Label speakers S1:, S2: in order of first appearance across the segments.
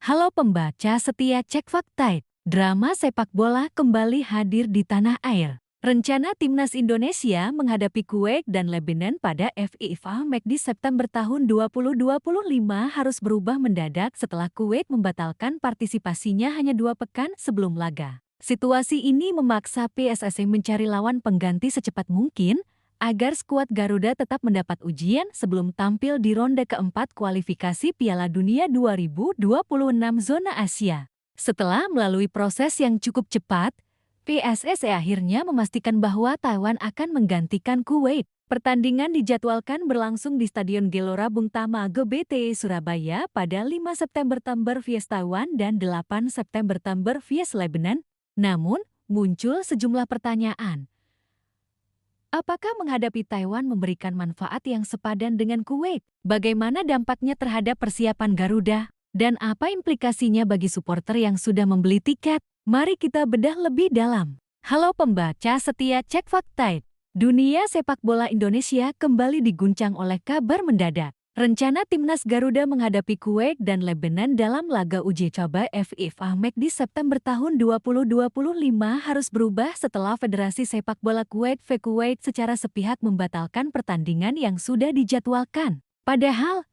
S1: Halo pembaca setia Cek Fakta. Drama sepak bola kembali hadir di tanah air. Rencana timnas Indonesia menghadapi Kuwait dan Lebanon pada FIFA Match di September tahun 2025 harus berubah mendadak setelah Kuwait membatalkan partisipasinya hanya 2 pekan sebelum laga. Situasi ini memaksa PSSI mencari lawan pengganti secepat mungkin agar skuad Garuda tetap mendapat ujian sebelum tampil di ronde keempat kualifikasi Piala Dunia 2026 zona Asia. Setelah melalui proses yang cukup cepat, PSSI akhirnya memastikan bahwa Taiwan akan menggantikan Kuwait. Pertandingan dijadwalkan berlangsung di Stadion Gelora Bung Tomo GBT Surabaya pada 5 September vs Taiwan dan 8 September vs Lebanon. Namun, muncul sejumlah pertanyaan. Apakah menghadapi Taiwan memberikan manfaat yang sepadan dengan Kuwait? Bagaimana dampaknya terhadap persiapan Garuda? Dan apa implikasinya bagi supporter yang sudah membeli tiket? Mari kita bedah lebih dalam. Halo pembaca setia Cek Fakta. Dunia sepak bola Indonesia kembali diguncang oleh kabar mendadak. Rencana timnas Garuda menghadapi Kuwait dan Lebanon dalam laga uji coba FIFA Match di September tahun 2025 harus berubah setelah Federasi Sepak Bola Kuwait (Kuwait) secara sepihak membatalkan pertandingan yang sudah dijadwalkan. Padahal,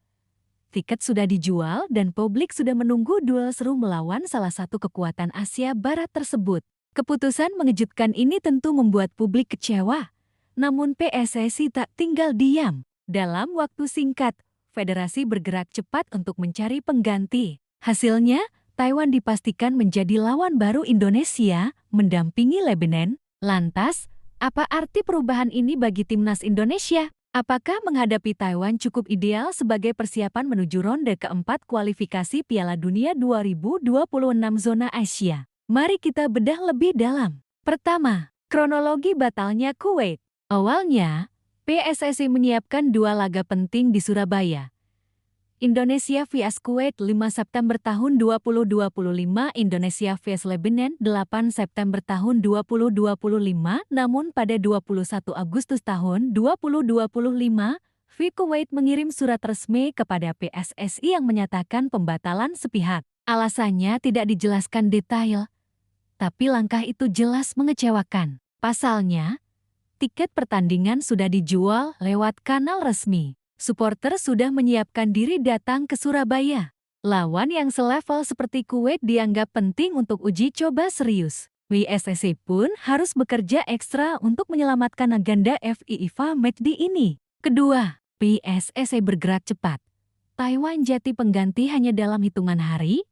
S1: tiket sudah dijual dan publik sudah menunggu duel seru melawan salah satu kekuatan Asia Barat tersebut. Keputusan mengejutkan ini tentu membuat publik kecewa. Namun PSSI tak tinggal diam. Dalam waktu singkat, Federasi bergerak cepat untuk mencari pengganti. Hasilnya, Taiwan dipastikan menjadi lawan baru Indonesia, mendampingi Lebanon. Lantas, apa arti perubahan ini bagi timnas Indonesia? Apakah menghadapi Taiwan cukup ideal sebagai persiapan menuju ronde keempat kualifikasi Piala Dunia 2026 zona Asia? Mari kita bedah lebih dalam. Pertama, kronologi batalnya Kuwait. Awalnya, PSSI menyiapkan 2 laga penting di Surabaya. Indonesia vs Kuwait 5 September tahun 2025, Indonesia vs Lebanon 8 September tahun 2025, namun pada 21 Agustus tahun 2025, Kuwait mengirim surat resmi kepada PSSI yang menyatakan pembatalan sepihak. Alasannya tidak dijelaskan detail, tapi langkah itu jelas mengecewakan. Pasalnya, tiket pertandingan sudah dijual lewat kanal resmi. Supporter sudah menyiapkan diri datang ke Surabaya. Lawan yang selevel seperti Kuwait dianggap penting untuk uji coba serius. PSSI pun harus bekerja ekstra untuk menyelamatkan agenda FIFA Match ini. Kedua, PSSI bergerak cepat. Taiwan jadi pengganti hanya dalam hitungan hari.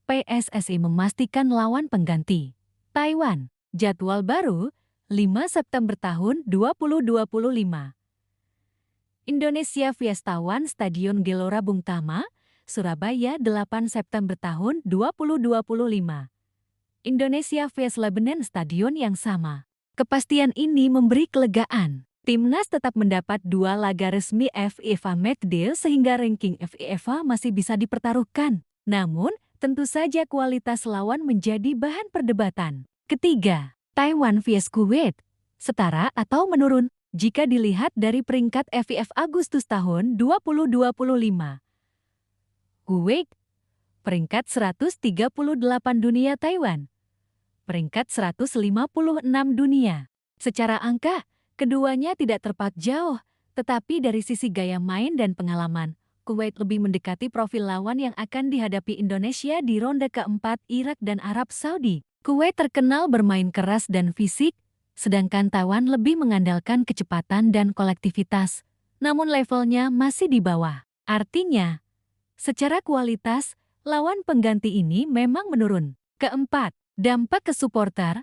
S1: PSSI memastikan lawan pengganti. Taiwan, jadwal baru 5 September tahun 2025. Indonesia vs Taiwan Stadion Gelora Bung Tomo, Surabaya 8 September tahun 2025. Indonesia vs Lebanon stadion yang sama. Kepastian ini memberi kelegaan. Timnas tetap mendapat 2 laga resmi FIFA Match sehingga ranking FIFA masih bisa dipertaruhkan. Namun, tentu saja kualitas lawan menjadi bahan perdebatan. Ketiga, Taiwan vs Kuwait, setara atau menurun? Jika dilihat dari peringkat FIF Agustus tahun 2025, Kuwait, peringkat 138 dunia, Taiwan, peringkat 156 dunia. Secara angka, keduanya tidak terpaut jauh, tetapi dari sisi gaya main dan pengalaman, Kuwait lebih mendekati profil lawan yang akan dihadapi Indonesia di ronde keempat Irak dan Arab Saudi. Kuwait terkenal bermain keras dan fisik, sedangkan Taiwan lebih mengandalkan kecepatan dan kolektivitas, namun levelnya masih di bawah. Artinya, secara kualitas, lawan pengganti ini memang menurun. Keempat, dampak ke supporter.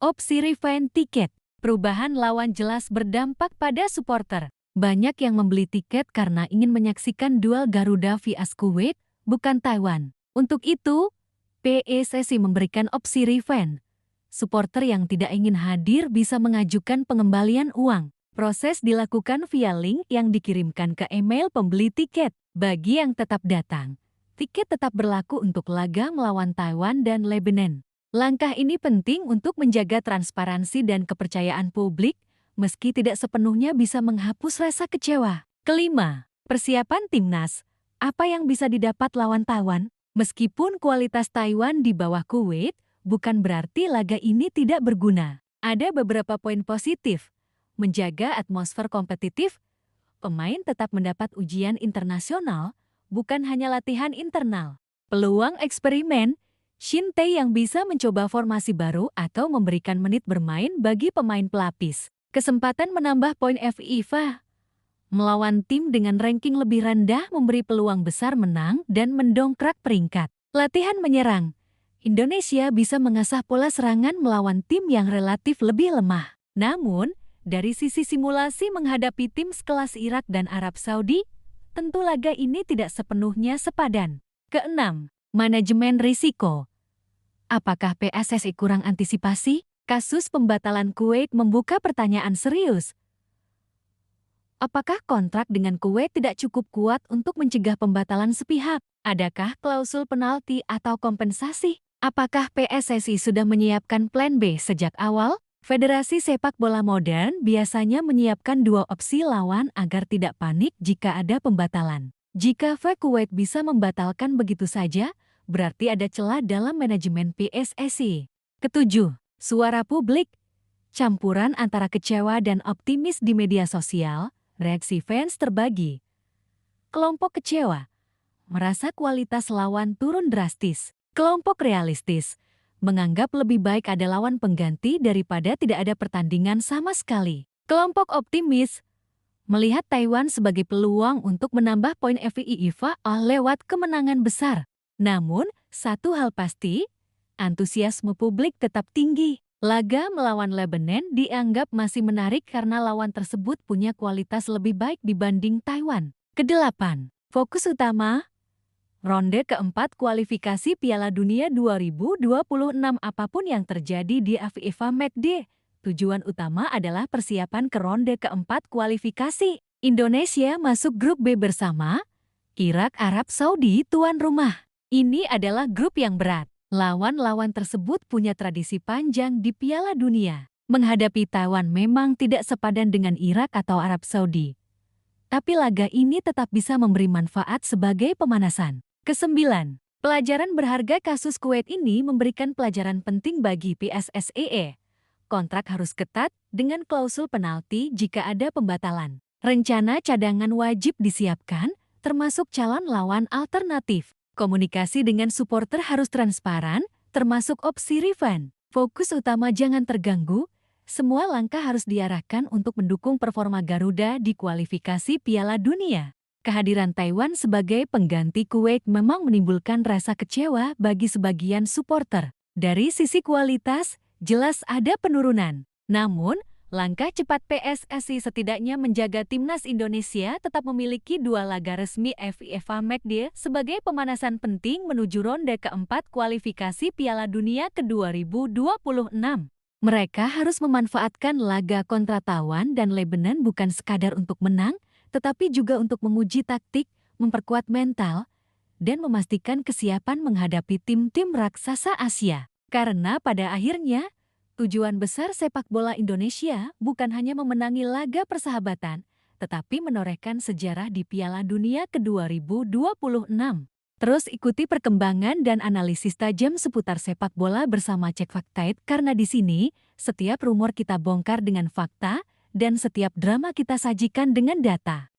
S1: Opsi refund tiket. Perubahan lawan jelas berdampak pada supporter. Banyak yang membeli tiket karena ingin menyaksikan duel Garuda vs Kuwait, bukan Taiwan. Untuk itu, PSSI memberikan opsi refund. Supporter yang tidak ingin hadir bisa mengajukan pengembalian uang. Proses dilakukan via link yang dikirimkan ke email pembeli tiket. Bagi yang tetap datang, tiket tetap berlaku untuk laga melawan Taiwan dan Lebanon. Langkah ini penting untuk menjaga transparansi dan kepercayaan publik, meski tidak sepenuhnya bisa menghapus rasa kecewa. Kelima, persiapan timnas. Apa yang bisa didapat lawan Taiwan? Meskipun kualitas Taiwan di bawah Kuwait, bukan berarti laga ini tidak berguna. Ada beberapa poin positif. Menjaga atmosfer kompetitif, pemain tetap mendapat ujian internasional, bukan hanya latihan internal. Peluang eksperimen, Shin Tae yang bisa mencoba formasi baru atau memberikan menit bermain bagi pemain pelapis. Kesempatan menambah poin FIFA. Melawan tim dengan ranking lebih rendah memberi peluang besar menang dan mendongkrak peringkat. Latihan menyerang. Indonesia bisa mengasah pola serangan melawan tim yang relatif lebih lemah. Namun, dari sisi simulasi menghadapi tim sekelas Irak dan Arab Saudi, tentu laga ini tidak sepenuhnya sepadan. Keenam, manajemen risiko. Apakah PSSI kurang antisipasi? Kasus pembatalan Kuwait membuka pertanyaan serius. Apakah kontrak dengan Kuwait tidak cukup kuat untuk mencegah pembatalan sepihak? Adakah klausul penalti atau kompensasi? Apakah PSSI sudah menyiapkan plan B sejak awal? Federasi sepak bola modern biasanya menyiapkan dua opsi lawan agar tidak panik jika ada pembatalan. Jika FA Kuwait bisa membatalkan begitu saja, berarti ada celah dalam manajemen PSSI. Ketujuh, suara publik. Campuran antara kecewa dan optimis di media sosial. Reaksi fans terbagi. Kelompok kecewa, merasa kualitas lawan turun drastis. Kelompok realistis, menganggap lebih baik ada lawan pengganti daripada tidak ada pertandingan sama sekali. Kelompok optimis, melihat Taiwan sebagai peluang untuk menambah poin FIFA lewat kemenangan besar. Namun, satu hal pasti, antusiasme publik tetap tinggi. Laga melawan Lebanon dianggap masih menarik karena lawan tersebut punya kualitas lebih baik dibanding Taiwan. Kedelapan, fokus utama, ronde keempat kualifikasi Piala Dunia 2026 apapun yang terjadi di FIFA McD. Tujuan utama adalah persiapan ke ronde keempat kualifikasi. Indonesia masuk grup B bersama Irak, Arab Saudi tuan rumah. Ini adalah grup yang berat. Lawan-lawan tersebut punya tradisi panjang di Piala Dunia. Menghadapi Taiwan memang tidak sepadan dengan Irak atau Arab Saudi. Tapi laga ini tetap bisa memberi manfaat sebagai pemanasan. Kesembilan, pelajaran berharga kasus Kuwait ini memberikan pelajaran penting bagi PSSI. Kontrak harus ketat dengan klausul penalti jika ada pembatalan. Rencana cadangan wajib disiapkan, termasuk calon lawan alternatif. Komunikasi dengan supporter harus transparan, termasuk opsi refund. Fokus utama jangan terganggu, semua langkah harus diarahkan untuk mendukung performa Garuda di kualifikasi Piala Dunia. Kehadiran Taiwan sebagai pengganti Kuwait memang menimbulkan rasa kecewa bagi sebagian supporter. Dari sisi kualitas, jelas ada penurunan. Namun, langkah cepat PSSI setidaknya menjaga timnas Indonesia tetap memiliki dua laga resmi FIFA McD sebagai pemanasan penting menuju ronde keempat kualifikasi Piala Dunia ke-2026. Mereka harus memanfaatkan laga kontra Taiwan dan Lebanon bukan sekadar untuk menang, tetapi juga untuk menguji taktik, memperkuat mental, dan memastikan kesiapan menghadapi tim-tim raksasa Asia. Karena pada akhirnya, tujuan besar sepak bola Indonesia bukan hanya memenangi laga persahabatan, tetapi menorehkan sejarah di Piala Dunia ke-2026. Terus ikuti perkembangan dan analisis tajam seputar sepak bola bersama Cek Fakta karena di sini setiap rumor kita bongkar dengan fakta dan setiap drama kita sajikan dengan data.